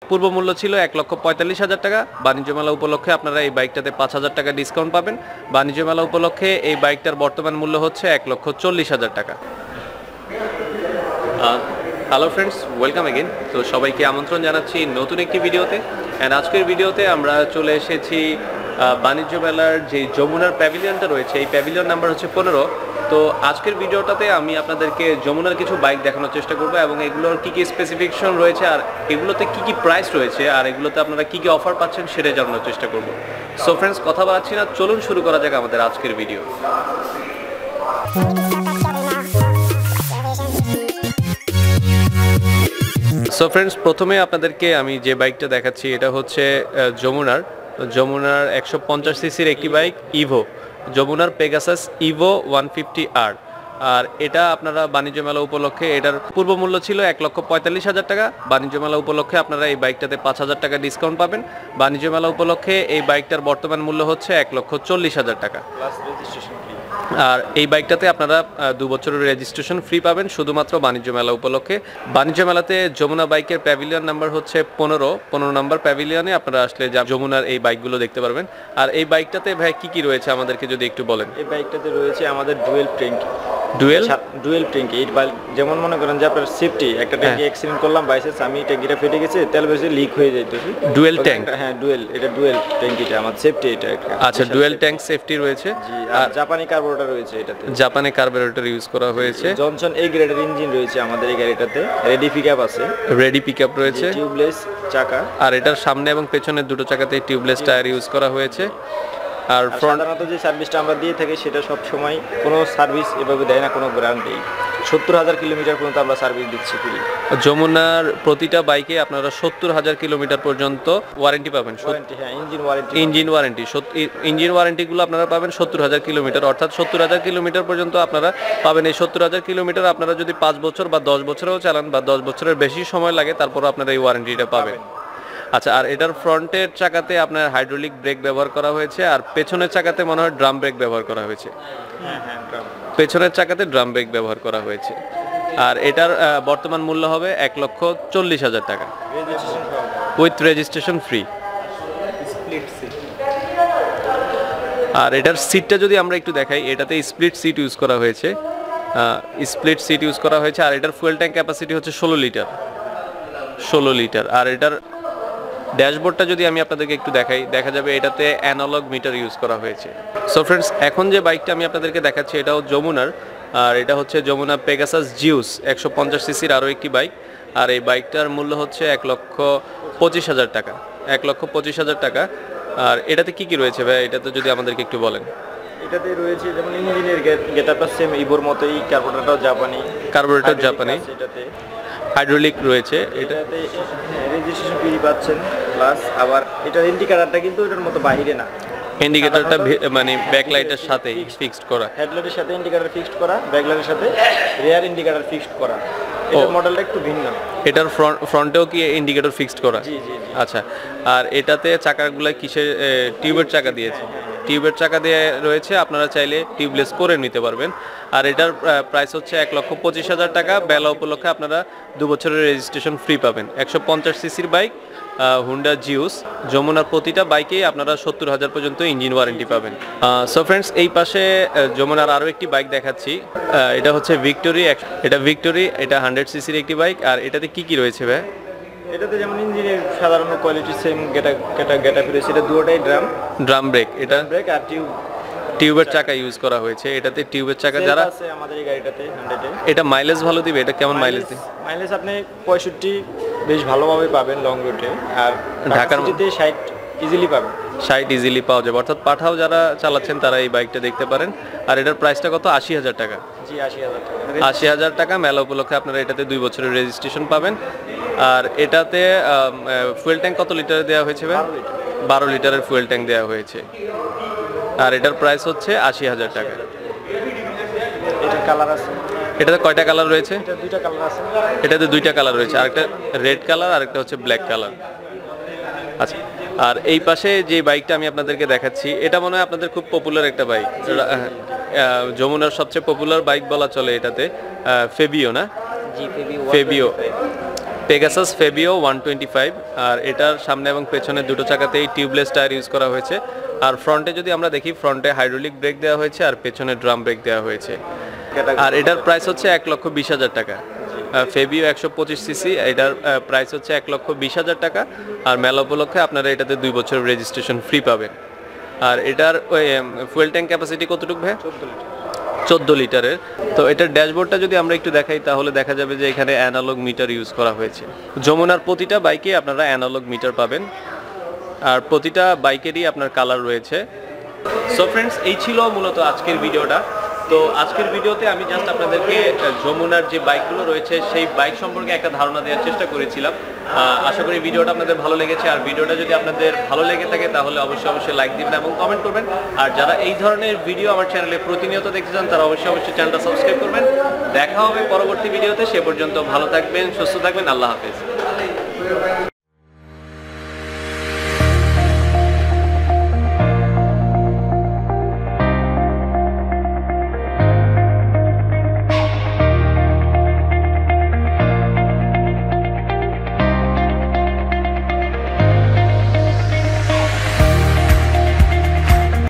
পূর্ব মূল্য ছিল 1,45,000 টাকা। বাণিজ্য মেলা উপলক্ষে আপনারা এই বাইকটাতে 5,000 টাকা ডিসকাউন্ট পাবেন। বাণিজ্য মেলা উপলক্ষে এই বাইকটার বর্তমান মূল্য হচ্ছে 1,40,000 টাকা। Hello friends, welcome again. তো সবাইকে আমন্ত্রণ জানাচ্ছি নতুন একটি ভিডিওতে। অ্যান্ড আজকের ভিডিওতে আমরা চলে এসেছি বাণিজ্য মেলার যে যমুনার প্যাভিলিয়নটা রয়েছে, এই প্যাভিলিয়ন নাম্বার হচ্ছে 15। তো আজকের ভিডিওটাতে আমি আপনাদেরকে যমুনার কিছু বাইক দেখানোর চেষ্টা করবো এবং এগুলোর কী কী স্পেসিফিকেশন রয়েছে আর এগুলোতে কী কী প্রাইস রয়েছে আর এগুলোতে আপনারা কী কী অফার পাচ্ছেন সেটা জানানোর চেষ্টা করবো। সো ফ্রেন্ডস, কথা বাড়াচ্ছি না, চলুন শুরু করা যাক আমাদের আজকের ভিডিও। সো ফ্রেন্ডস, প্রথমে আপনাদেরকে আমি যে বাইকটা দেখাচ্ছি এটা হচ্ছে যমুনার 150 সিসির একটি বাইক, ইভো, যমুনার পেগাসাস ইভো 150R। আর এটা আপনারা বাণিজ্য মেলা উপলক্ষে, এটার পূর্ব মূল্য ছিল 1,45,000 টাকা। বাণিজ্য মেলা উপলক্ষে আপনারা এই বাইকটাতে 5,000 টাকা ডিসকাউন্ট পাবেন। বাণিজ্য মেলা উপলক্ষে এই বাইকটার বর্তমান মূল্য হচ্ছে 1,40,000 টাকা। আর এই বাইকটাতে আপনারা 2 বছরের রেজিস্ট্রেশন ফ্রি পাবেন শুধুমাত্র বাণিজ্য মেলা উপলক্ষে। বাণিজ্য মেলাতে যমুনা বাইকের প্যাভিলিয়ন নাম্বার হচ্ছে 15 নম্বর প্যাভিলিয়নে আপনারা আসলে যমুনার এই বাইকগুলো দেখতে পারবেন। আর এই বাইকটাতে ভাই কি কি রয়েছে আমাদেরকে যদি একটু বলেন। এই বাইকটাতে রয়েছে আমাদের ডুয়েল ট্যাঙ্কি। ডুয়েল ট্যাঙ্কি, এই যেমন মনে করেন যে আপনার সেফটি, একটা ট্যাঙ্কি অ্যাক্সিডেন্ট করলাম, বাইসেন্স আমি ট্যাঙ্কিটা ফেটে গেছে, তেল বেশি লিক হয়ে যাইতেছে, ডুয়েল ট্যাঙ্ক। হ্যাঁ এটা ডুয়েল ট্যাঙ্কিটা আমার সেফটি, এটা একটা। আচ্ছা, ডুয়েল ট্যাঙ্ক সেফটি রয়েছে। আর জাপানি কার্বোরেটর রয়েছে এটাতে, জাপানি কার্বোরেটর ইউজ করা হয়েছে। জনসন এই গ্রেডের ইঞ্জিন রয়েছে আমাদের এই গাড়িটাতে। রেডি পিকআপ আছে, রেডি পিকআপ রয়েছে, টিউবলেস চাকা। আর এটার সামনে এবং পেছনের দুটো চাকাতেই টিউবলেস টায়ার ইউজ করা হয়েছে। আর সাধারণত যে সার্ভিসটা আমরা দিয়ে থাকি সেটা সব সময় কোনো সার্ভিস এভাবে দেয় না, কোনো গ্যারান্টি। 70,000 কিলোমিটার পর্যন্ত আমরা সার্ভিস দিচ্ছি ফ্রি। যমুনার প্রতিটা বাইকে আপনারা 70,000 কিলোমিটার পর্যন্ত ওয়ারেন্টি পাবেন। হ্যাঁ, ইঞ্জিন ওয়ারেন্টিগুলো আপনারা পাবেন 70,000 কিলোমিটার, অর্থাৎ 70,000 কিলোমিটার পর্যন্ত আপনারা পাবেন। এই 70,000 কিলোমিটার আপনারা যদি 5 বছর বা 10 বছরেও চালান বা 10 বছরের বেশি সময় লাগে, তারপরও আপনারা এই ওয়ারেন্টিটা পাবেন। আচ্ছা, আর এটার ফ্রন্টের চাকাতে আপনার হাইড্রোলিক ব্রেক ব্যবহার করা হয়েছে, আর পেছনের চাকাতে মনে হয় ড্রাম ব্রেক ব্যবহার করা হয়েছে। পেছনের চাকাতে ড্রাম ব্রেক ব্যবহার করা হয়েছে। আর এটার বর্তমান মূল্য হবে 1,40,000 টাকা উইথ রেজিস্ট্রেশন ফ্রি। আর এটার সিটটা যদি আমরা একটু দেখাই, এটাতে স্প্লিট সিট ইউজ করা হয়েছে, আর এটার ফুয়েল ট্যাঙ্ক ক্যাপাসিটি হচ্ছে 16 লিটার। আর এটার ড্যাশবোর্ডটা যদি আমি আপনাদেরকে একটু দেখাই, দেখা যাবে এটাতে অ্যানালগ মিটার ইউজ করা হয়েছে। সো ফ্রেন্ডস, এখন যে বাইকটা আমি আপনাদেরকে দেখাচ্ছি এটাও যমুনার, আর এটা হচ্ছে যমুনা পেগাসাস জিউস 150 সিসির আরও একটি বাইক। আর এই বাইকটার মূল্য হচ্ছে 1,25,000 টাকা। 1,25,000 টাকা। আর এটাতে কি কি রয়েছে ভাই, এটাতে যদি আমাদেরকে একটু বলেন। এটাতে রয়েছে যেমন ইঞ্জিনের গেটআপটা সেম ইভোর মতোই, কার্বোরেটরটাও জাপানি, এটাতে হাইড্রোলিক রয়েছে। এটাতে রেজিস্ট্রেশন ফ্রি পাচ্ছেন, প্লাস আবার এটার ইন্ডিকেটরটা কিন্তু এটার মতো বাইরে না। ইন্ডিকেটরটা মানে ব্যাকলাইটের সাথে ফিক্সড করা, হেডলাইটের সাথে ইন্ডিকেটর ফিক্সড করা, ব্যাকলাইটের সাথে রিয়ার ইন্ডিকেটর ফিক্সড করা। এটার মডেলটা একটু ভিন্ন। এটার ফ্রন্টেও কি ইন্ডিকেটর ফিক্সড করা? জি। আচ্ছা, আর এটাতে চাকাগুলো কিসের? টিউবের চাকা দিয়েছে। টিউবের চাকা দিয়ে রয়েছে, আপনারা চাইলে টিউবলেস করে নিতে পারবেন। আর এটার প্রাইস হচ্ছে 1,25,000 টাকা। বেলা উপলক্ষে আপনারা 2 বছরের রেজিস্ট্রেশন ফ্রি পাবেন। 150 সিসির বাইক, হুন্ডা জিউস। যমুনার প্রতিটা বাইকেই আপনারা 70,000 পর্যন্ত ইঞ্জিন ওয়ারেন্টি পাবেন। সো ফ্রেন্ডস, এই পাশে যমুনার আরও একটি বাইক দেখাচ্ছি। এটা হচ্ছে ভিক্টোরি। এটা 100 সিসির একটি বাইক। আর এটাতে কি কি রয়েছে ভাই? এটাতে যেমন ইঞ্জিনের সাধারণ কোয়ালিটি সেম গেটআপ রয়েছে। এটা দুটোটাই ড্রাম ব্রেক, এটা ব্রেক আর টিউবের চাকা ইউজ করা হয়েছে। এটাতে টিউবের চাকা যারা আছে আমাদের এই গাড়িটাতে 100-এ। এটা মাইলেজ ভালো দিবে? এটা কেমন মাইলেজ দিবে? মাইলেজ আপনি 65 বেশ ভালোভাবে পাবেন লং রুটে। আর ঢাকার মধ্যে 60 ইজিলি পাবেন। 60 ইজিলি পাওয়া যাবে, অর্থাৎ পাঠাও যারা চালাচ্ছেন তারা এই বাইকটা দেখতে পারেন। আর এটার প্রাইসটা কত? 80,000 টাকা। জি, 80,000 টাকা। 80,000 টাকা। মেলা উপলক্ষে আপনারা এটাতে 2 বছরের রেজিস্ট্রেশন পাবেন। আর এটাতে ফুয়েল ট্যাঙ্ক কত লিটার দেওয়া হয়েছে ভাই? 12 লিটারের ফুয়েল ট্যাঙ্ক দেওয়া হয়েছে। আর এটার প্রাইস হচ্ছে 80,000 টাকা। এটার কালার আছে, এটাতে কয়টা কালার রয়েছে? এটাতে 2টা কালার আছে। এটাতে 2টা কালার রয়েছে, আরেকটা রেড কালার আর একটা হচ্ছে ব্ল্যাক কালার। আচ্ছা, আর এই পাশে যে বাইকটা আমি আপনাদেরকে দেখাচ্ছি এটা মনে হয় আপনাদের খুব পপুলার একটা বাইক, যমুনার সবচেয়ে পপুলার বাইক বলা চলে এটাতে, ফেবিও না? জি, ফেবিও। পেগাসাস ফেবিও 125, আর এটার সামনে এবং পেছনে দুটো চাকাতেই টিউবলেস টায়ার ইউজ করা হয়েছে। আর ফ্রন্টে যদি আমরা দেখি, ফ্রন্টে হাইড্রোলিক ব্রেক দেওয়া হয়েছে আর পেছনে ড্রাম ব্রেক দেওয়া হয়েছে। আর এটার প্রাইস হচ্ছে 1,20,000 টাকা। ফেবিও 125 সিসি, এটার প্রাইস হচ্ছে 1,20,000 টাকা। আর মেলা উপলক্ষে আপনারা এটাতে 2 বছর রেজিস্ট্রেশন ফ্রি পাবেন। আর এটার ফুয়েল ট্যাঙ্ক ক্যাপাসিটি কতটুকু ভাই? 14 লিটারের। তো এটার ড্যাশবোর্ডটা যদি আমরা একটু দেখাই, তাহলে দেখা যাবে যে এখানে অ্যানালগ মিটার ইউজ করা হয়েছে। যমুনার প্রতিটা বাইকে আপনারা অ্যানালগ মিটার পাবেন, আর প্রতিটা বাইকেরই আপনার কালার রয়েছে। সো ফ্রেন্ডস, এই ছিল মূলত আজকের ভিডিওটা। তো আজকের ভিডিওতে আমি জাস্ট আপনাদেরকে যমুনার যে বাইকগুলো রয়েছে সেই বাইক সম্পর্কে একটা ধারণা দেওয়ার চেষ্টা করেছিলাম। আশা করি ভিডিওটা আপনাদের ভালো লেগেছে। আর ভিডিওটা যদি আপনাদের ভালো লেগে থাকে তাহলে অবশ্যই লাইক দিবেন এবং কমেন্ট করবেন। আর যারা এই ধরনের ভিডিও আমার চ্যানেলে প্রতিনিয়ত দেখতে চান তারা অবশ্যই চ্যানেলটা সাবস্ক্রাইব করবেন। দেখা হবে পরবর্তী ভিডিওতে। সে পর্যন্ত ভালো থাকবেন, সুস্থ থাকবেন। আল্লাহ হাফেজ।